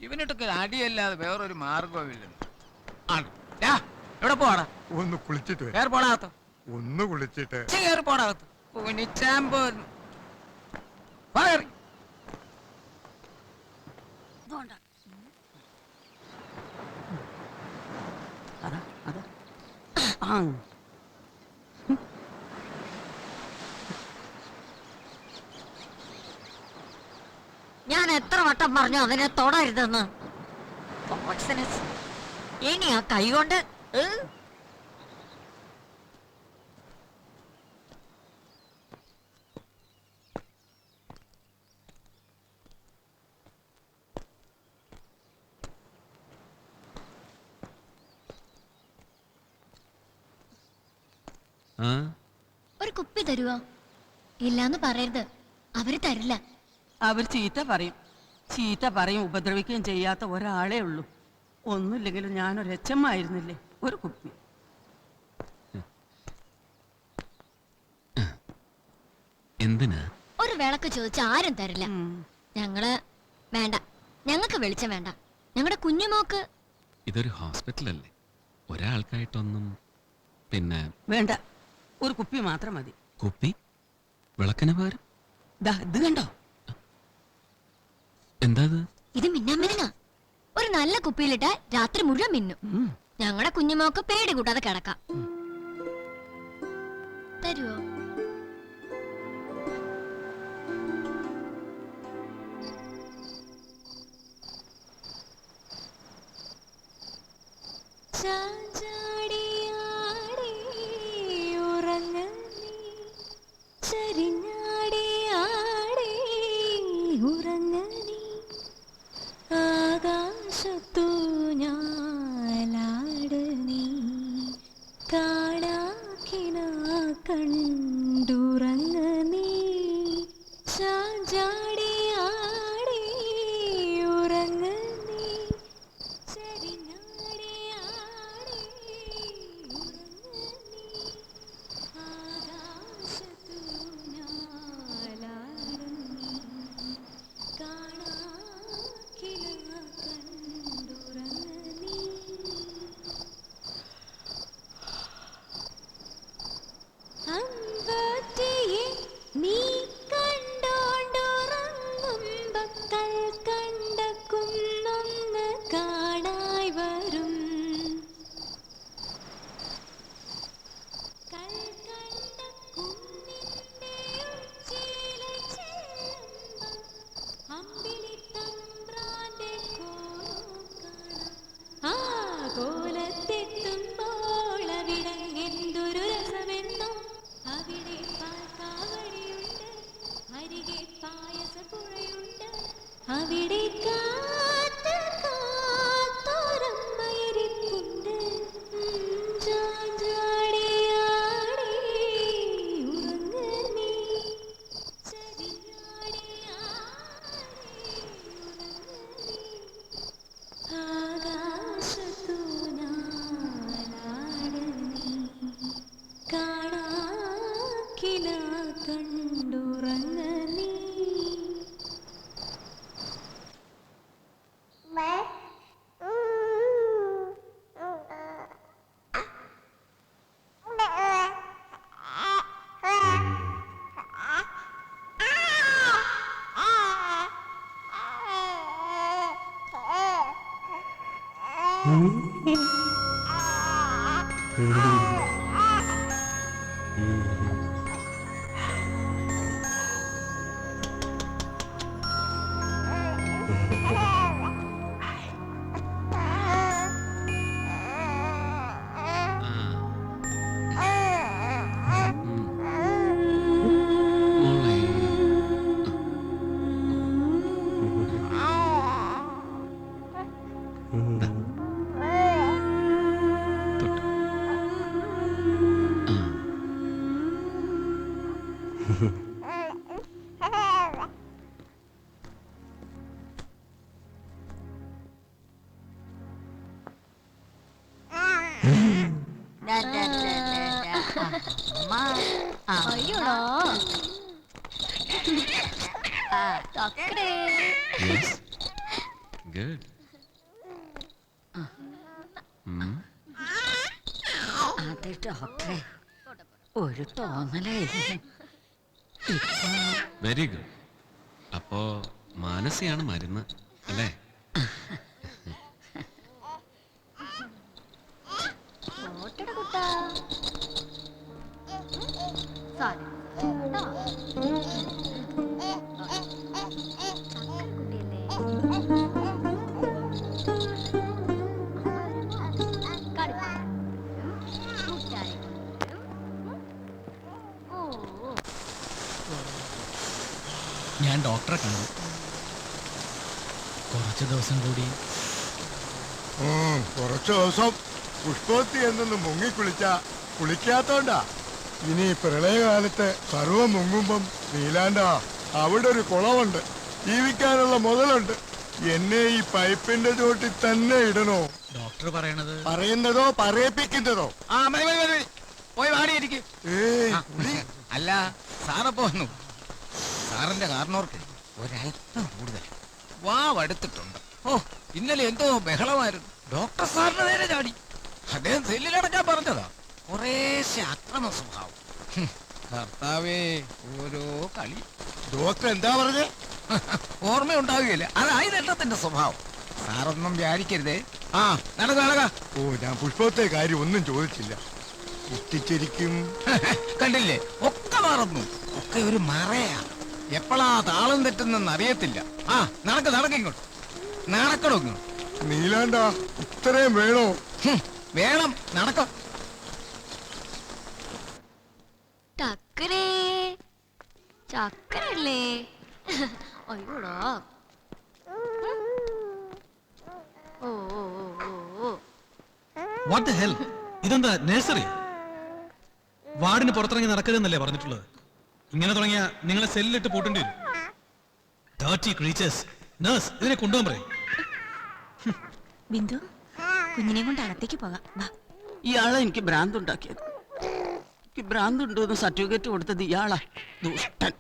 ഇവനിട്ടൊക്കെ അടിയല്ലാതെ വേറൊരു മാർഗവുമില്ല. എവിടെ പോടാ? ഒന്ന് കുളിച്ചിട്ട് വേറെ പോടാകത്ത്. ഒന്ന് കുളിച്ചിട്ട് കയറി പോടാകത്ത്. ഉനിച്ചാമ്പോ ഞാൻ എത്ര വട്ടം പറഞ്ഞു അതിനെ തൊടരുതെന്ന്. ഇനി ആ കൈ കൊണ്ട് ഒരു കുപ്പി തരുവോ? ഇല്ലാന്ന് പറയരുത്, അവര് തരില്ല. അവർ ചീത്ത പറയും ഉപദ്രവിക്കുകയും ചെയ്യാത്ത ഒരാളേ ഉള്ളൂ. ഒന്നുമില്ലെങ്കിലും ഞാനൊരു എച്ചമ്മായിരുന്നില്ലേ. ഒരു കുപ്പി. എന്തിനാ? ഒരു വിളക്ക് ചോദിച്ച ആരും തരില്ല. ഞങ്ങള് വേണ്ട, ഞങ്ങൾക്ക് വെളിച്ചം വേണ്ട. ഞങ്ങളുടെ കുഞ്ഞുമോക്ക് ഇതൊരു ഹോസ്പിറ്റലല്ലേ, ഒരാൾക്കായിട്ടൊന്നും. പിന്നെ വേണ്ട, ഒരു കുപ്പി മാത്രം മതി. കുപ്പി? വിളക്കിന് പകരം? ഇത് കണ്ടോ? എന്താ ഇത് മിന്നാമിന്നാ. ഒരു നല്ല കുപ്പിയിലിട്ട രാത്രി മുഴുവൻ മിന്നും. ഞങ്ങളുടെ കുഞ്ഞുമോക്ക് പേടി കൂട്ടാതെ കിടക്കാം. തരുവോ? ആകാശത്തു ഞാലാട് നീ കാണാക്കിന കണ്ടുറങ്ങ നീ ചാഞ്ചാടിയാടി ഉറങ്ങ നീ ചരിഞ്ഞാടിയാടി ഉറങ്ങ നീ ആകാശത്തു ഞാലാട് നീ കാണാക്കിന കണ്ടുറങ്ങ നീ. അമ്പത്തിയെ നീ കണ്ടോണ്ടുറങ്ങുമ്പോ കണ്ട കുന്നൊന്ന് കാണായി വരും. കണ്ട കുന്നിന്റെ ഉച്ചിയില ചെല്ലുമ്പോ അമ്പിളി തമ്പ്രാന്റെ കോലം കാണാം. ആ കോലത്തെത്തുമ്പോൾ അവിടങ്ങെന്തൊരു രസമെന്നോ. അവിടെ പാൽക്കാവടിയുണ്ട്, അരികെ പായസപ്പുഴയുണ്ട്. അവിടെ കാത്ത് കാത്തോരമ്മയിരിപ്പുണ്ട്. ചാഞ്ചാടിയാടി ഉറങ്ങ നീ ചരിഞ്ഞാടിയാടി ഉറങ്ങ നീ ആകാശത്തു ഞാലാട് നീ കാണാക്കില കണ്ടുറങ്ങ നീ. അയ്യോടാ ഗുഡ്. അത് ഡോക്ടറെ ഒരു തോന്നലായിരുന്നു. Very good. അപ്പോ മാനസിയാണ് മരുന്ന് അല്ലേ? ഓട്ടട കുട്ടാ. സാരം. കേട്ടോ? ചക്കരക്കുട്ടിയല്ലേ? കളിപ്പാട്ടം. മുട്ടായി. ഓ ഞാൻ ഡോക്ടറെ കണ്ടു. കുറച്ച് ദിവസം കൂടി കുറച്ചു ദിവസം പുഷ്പവത്തി എന്നൊന്ന് മുങ്ങിക്കുളിച്ച കുളിക്കാത്തോണ്ടാ. ഇനി പ്രളയകാലത്ത് സർവം മുങ്ങുമ്പം നീലാണ്ടാ അവിടെ ഒരു കുളമുണ്ട്, ജീവിക്കാനുള്ള മുതലുണ്ട്. എന്നെ ഈ പൈപ്പിന്റെ ചോട്ടിൽ തന്നെ ഇടണോ? ഡോക്ടർ പറയണത് പറയുന്നതോ പറയിപ്പിക്കുന്നതോ? ആ മതി മതി മതി പോയി വാടിയിരിക്കും. അല്ല സാറപ്പോ വന്നു. സാറിന്റെ കാരണവർക്ക് ഒരല്പം കൂടുതൽ വാവടുത്തിട്ടുണ്ട്. ഓ ഇന്നലെ എന്തോ ബഹളമായിരുന്നു. ഡോക്ടർ സാറിന് നേരെ ചാടി. അദ്ദേഹം സെല്ലിലടക്കാൻ പറഞ്ഞതാ. കുറേശ്ശെ അക്രമ സ്വഭാവം. കർത്താവേ ഓരോ കളി. ഡോക്ടർ എന്താ പറഞ്ഞേ? ഓർമ്മയുണ്ടാവുകയില്ല. അതായത് എണ്ണത്തിന്റെ സ്വഭാവം. സാറൊന്നും വ്യാരിക്കരുതേ. ആ നടക്ക നടക്ക. ഓ, ഞാൻ പുഷ്പത്തെ കാര്യം ഒന്നും ചോദിച്ചില്ല. കുട്ടിച്ചിരിക്കും. കണ്ടില്ലേ, ഒക്കെ മറന്നു. ഒക്കെ ഒരു മറയാ. എപ്പോഴാ താളം തെറ്റുന്നെന്ന് അറിയത്തില്ല. ആ നടക്ക ഇങ്ങോട്ട്. നടക്കണോ ഇങ്ങോട്ട്? നീലാണ്ടാ ഇത്രയും വേണോ? വേണം, നടക്ക. ചക്കരേ ചക്കരല്ലേ? അയ്യോടാ. ഓ ഓ ഓ ഓ വാട്ട് ദ ഹെൽ? ഇതെന്താ നഴ്സറി? വാർഡിന് പുറത്തിറങ്ങി നടക്കരുതെന്നല്ലേ പറഞ്ഞിട്ടുള്ളത്? ഇങ്ങനെ തുടങ്ങിയ നിങ്ങളെ സെല്ലിലിട്ട് പൂട്ടേണ്ടി വരും. Dirty creatures. നഴ്സ്, ഇതിനെ കൊണ്ടുപോകാൻ പറയും. ബിന്ദു കുഞ്ഞിനെ കൊണ്ട് അകത്തേക്ക് പോകാം. വാ. ഇയാളെ എനിക്ക് ഭ്രാന്തുണ്ടാക്കിയത്. എനിക്ക് ഭ്രാന്തുണ്ടോന്ന് സർട്ടിഫിക്കറ്റ് കൊടുത്തത് ഇയാളാ. ദുഷ്ടൻ.